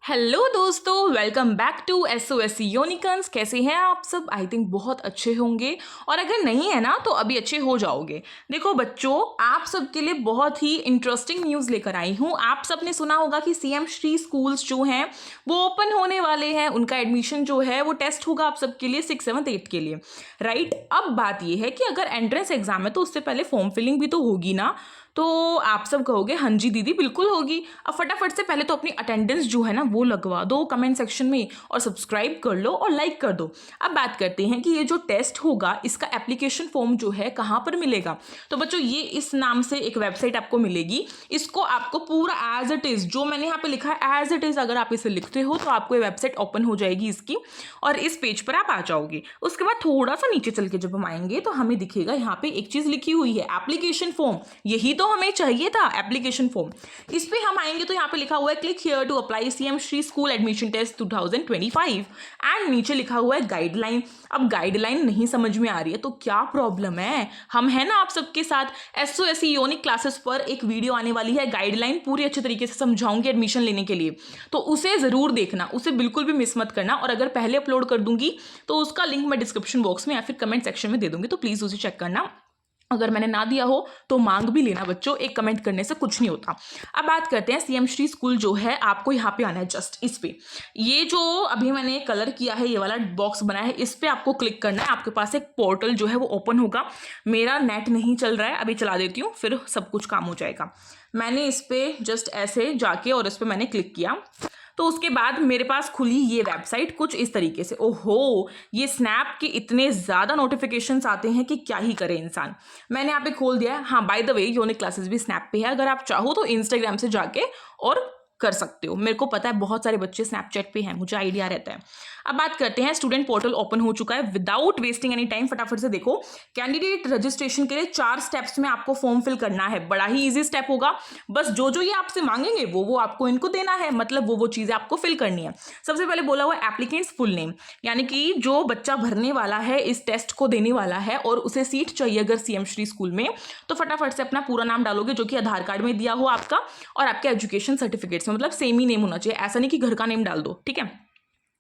Hello दोस्तों, welcome back to SOSC unicorns. कैसे हैं आप सब? आई थिंक बहुत अच्छे होंगे, और अगर नहीं है ना तो अभी अच्छे हो जाओगे। देखो बच्चों, आप सबके लिए बहुत ही इंटरेस्टिंग न्यूज़ लेकर आई हूँ। आप सब ने सुना होगा कि CM श्री स्कूल्स जो हैं वो ओपन होने वाले हैं। उनका एडमिशन जो है वो टेस्ट होगा आप सबके लिए 6, 7, 8 के लिए, राइट। अब बात ये है कि अगर एंट्रेंस एग्जाम है तो उससे पहले फॉर्म फिलिंग भी तो होगी ना। तो आप सब कहोगे हाँ जी दीदी बिल्कुल होगी। अब फटाफट से पहले तो अपनी अटेंडेंस जो है ना वो लगवा दो कमेंट सेक्शन में, और सब्सक्राइब कर लो और लाइक कर दो। अब बात करते हैं कि ये जो टेस्ट होगा इसका एप्लीकेशन फॉर्म जो है कहाँ पर मिलेगा। तो बच्चों ये इस नाम से एक वेबसाइट आपको मिलेगी। इसको आपको पूरा एज इट इज़, जो मैंने यहाँ पे लिखा है एज इट इज़, अगर आप इसे लिखते हो तो आपको ये वेबसाइट ओपन हो जाएगी इसकी, और इस पेज पर आप आ जाओगे। उसके बाद थोड़ा सा नीचे चल के जब हम आएंगे तो हमें दिखेगा यहाँ पे एक चीज़ लिखी हुई है, एप्लीकेशन फॉर्म। यही तो हमें चाहिए था, एप्लीकेशन फॉर्म। इस पे हम आएंगे तो यहाँ पे लिखा हुआ है click here to apply CM Shri school admission test 2025, and नीचे लिखा हुआ है गाइडलाइन। अब गाइडलाइन नहीं समझ में आ रही है तो क्या प्रॉब्लम है, हम है ना आप सबके साथ। SOSC यूनिक क्लासेस पर एक वीडियो आने वाली है, गाइडलाइन पूरी अच्छे तरीके से समझाऊंगी एडमिशन लेने के लिए, तो उसे जरूर देखना, उसे बिल्कुल भी मिस मत करना। और अगर पहले अपलोड कर दूंगी तो उसका लिंक मैं डिस्क्रिप्शन बॉक्स में या फिर कमेंट सेक्शन में दे दूंगी, तो प्लीज उसे चेक करना। अगर मैंने ना दिया हो तो मांग भी लेना बच्चों, एक कमेंट करने से कुछ नहीं होता। अब बात करते हैं CM श्री स्कूल जो है, आपको यहाँ पे आना है जस्ट इस पे। ये जो अभी मैंने कलर किया है, ये वाला बॉक्स बना है, इस पे आपको क्लिक करना है। आपके पास एक पोर्टल जो है वो ओपन होगा। मेरा नेट नहीं चल रहा है, अभी चला देती हूँ, फिर सब कुछ काम हो जाएगा। मैंने इस पे जस्ट ऐसे जाके और इस पे मैंने क्लिक किया, तो उसके बाद मेरे पास खुली ये वेबसाइट कुछ इस तरीके से। ओहो, ये स्नैप के इतने ज़्यादा नोटिफिकेशंस आते हैं कि क्या ही करे इंसान। मैंने यहाँ पे खोल दिया है। हाँ, by the way unique classes भी स्नैप पे है, अगर आप चाहो तो इंस्टाग्राम से जाके और कर सकते हो। मेरे को पता है बहुत सारे बच्चे स्नैपचैट पे हैं, मुझे आइडिया रहता है। अब बात करते हैं, स्टूडेंट पोर्टल ओपन हो चुका है। विदाउट वेस्टिंग एनी टाइम फटाफट से देखो, कैंडिडेट रजिस्ट्रेशन के लिए 4 स्टेप्स में आपको फॉर्म फिल करना है। बड़ा ही इजी स्टेप होगा, बस जो जो ये आपसे मांगेंगे वो आपको इनको देना है, मतलब वो चीज़ें आपको फिल करनी है। सबसे पहले बोला हुआ एप्लीकेंट्स फुल नेम, यानी कि जो बच्चा भरने वाला है, इस टेस्ट को देने वाला है और उसे सीट चाहिए अगर CM श्री स्कूल में, तो फटाफट से अपना पूरा नाम डालोगे जो कि आधार कार्ड में दिया हो आपका, और आपके एजुकेशन सर्टिफिकेट्स में, मतलब सेम ही नेम होना चाहिए, ऐसा नहीं कि घर का नेम डाल दो, ठीक है।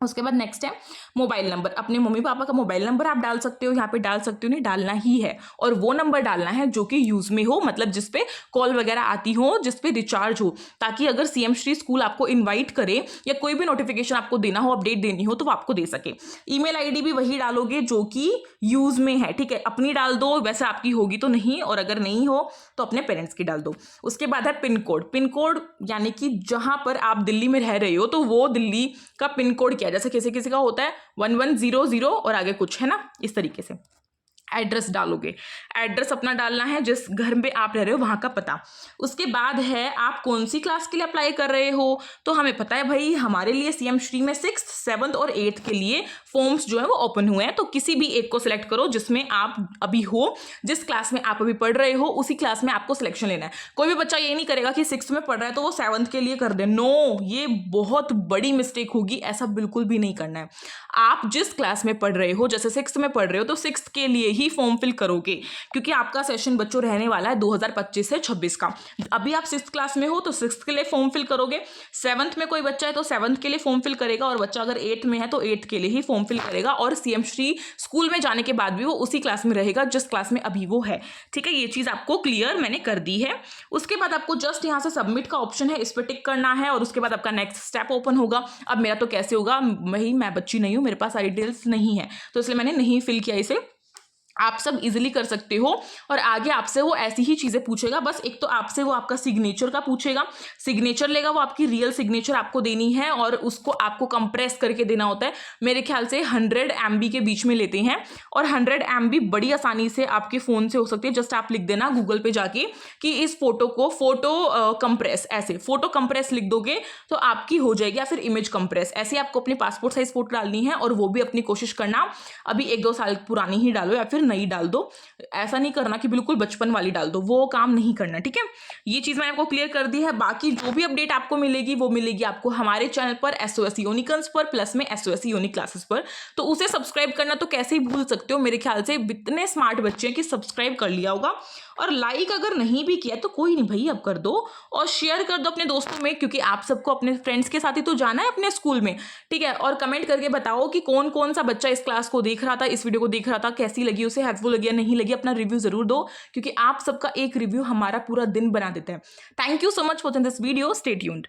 उसके बाद नेक्स्ट है मोबाइल नंबर। अपने मम्मी पापा का मोबाइल नंबर आप डाल सकते हो, यहाँ पे डाल सकते हो, नहीं डालना ही है, और वो नंबर डालना है जो कि यूज में हो, मतलब जिस पे कॉल वगैरह आती हो, जिस पे रिचार्ज हो, ताकि अगर CM श्री स्कूल आपको इनवाइट करे या कोई भी नोटिफिकेशन आपको देना हो, अपडेट देनी हो, तो वो आपको दे सके। ईमेल ID भी वही डालोगे जो कि यूज में है, ठीक है। अपनी डाल दो, वैसे आपकी होगी तो नहीं, और अगर नहीं हो तो अपने पेरेंट्स की डाल दो। उसके बाद है पिन कोड। पिन कोड यानी कि जहां पर आप दिल्ली में रह रहे हो तो वो दिल्ली का पिन कोड क्या है, जैसे किसी किसी का होता है 1100 और आगे कुछ है ना, इस तरीके से। एड्रेस डालोगे, एड्रेस अपना डालना है जिस घर में आप रह रहे हो वहाँ का पता। उसके बाद है आप कौन सी क्लास के लिए अप्लाई कर रहे हो, तो हमें पता है भाई हमारे लिए CM श्री में 6th, 7th और 8th के लिए फॉर्म्स जो है वो ओपन हुए हैं, तो किसी भी एक को सिलेक्ट करो जिसमें आप अभी हो, जिस क्लास में आप अभी पढ़ रहे हो उसी क्लास में आपको सिलेक्शन लेना है। कोई भी बच्चा ये नहीं करेगा कि 6th में पढ़ रहा है तो वो 7th के लिए कर दे, नो, ये बहुत बड़ी मिस्टेक होगी, ऐसा बिल्कुल भी नहीं करना है। आप जिस क्लास में पढ़ रहे हो, जैसे 6th में पढ़ रहे हो तो 6th के लिए ही फॉर्म फिल करोगे, क्योंकि आपका सेशन बच्चों रहने वाला है 2025 से 26 का। अभी आप 6th क्लास में हो तो 6th के लिए फॉर्म फिल करोगे, 7th में कोई बच्चा है तो 7th के लिए फॉर्म फिल करेगा, और बच्चा अगर 8th में है तो 8th के लिए ही फॉर्म फिल करेगा, और CM श्री स्कूल में जाने के बाद भी वो उसी क्लास में रहेगा जिस क्लास में अभी वो है, ठीक है। ये चीज़ आपको क्लियर मैंने कर दी है। उसके बाद आपको जस्ट यहाँ से सबमिट का ऑप्शन है, इस पर टिक करना है, और उसके बाद आपका नेक्स्ट स्टेप ओपन होगा। अब मेरा तो कैसे होगा, मैं बच्ची नहीं हूँ, मेरे पास सारी डिटेल्स नहीं है, तो इसलिए मैंने नहीं फिल किया इसे। आप सब इजीली कर सकते हो, और आगे आपसे वो ऐसी ही चीज़ें पूछेगा, बस एक तो आपसे वो आपका सिग्नेचर का पूछेगा, सिग्नेचर लेगा, वो आपकी रियल सिग्नेचर आपको देनी है, और उसको आपको कंप्रेस करके देना होता है। मेरे ख्याल से 100 MB के बीच में लेते हैं, और 100 MB बड़ी आसानी से आपके फ़ोन से हो सकती है। जस्ट आप लिख देना गूगल पे जाके कि इस फोटो को फोटो कंप्रेस, ऐसे फोटो कंप्रेस लिख दोगे तो आपकी हो जाएगी, या फिर इमेज कंप्रेस, ऐसे आपको अपनी पासपोर्ट साइज फोटो डालनी है, और वो भी अपनी कोशिश करना अभी 1-2 साल पुरानी ही डालो, या फिर नई डाल दो, ऐसा नहीं करना कि बिल्कुल बचपन वाली डाल दो, वो काम नहीं करना, ठीक है। ये चीज़ मैंने आपको क्लियर कर दी है। बाकी जो भी अपडेट आपको मिलेगी वो मिलेगी आपको हमारे चैनल पर SOS यूनिकॉर्न्स पर, प्लस में SOS यूनिक क्लासेस पर। तो उसे सब्सक्राइब करना तो कैसे ही भूल सकते हो, मेरे ख्याल से इतने स्मार्ट बच्चे हैं कि सब्सक्राइब कर लिया होगा। और लाइक अगर नहीं भी किया तो कोई नहीं भाई, अब कर दो और शेयर कर दो अपने दोस्तों में, क्योंकि आप सबको अपने फ्रेंड्स के साथ ही तो जाना है अपने स्कूल में, ठीक है। और कमेंट करके बताओ कि कौन कौन सा बच्चा इस क्लास को देख रहा था, इस वीडियो को देख रहा था, कैसी लगी उसे, हेल्पफुल लगी या नहीं लगी, अपना रिव्यू जरूर दो, क्योंकि आप सबका एक रिव्यू हमारा पूरा दिन बना देता है। Thank you so much for this video, stay tuned.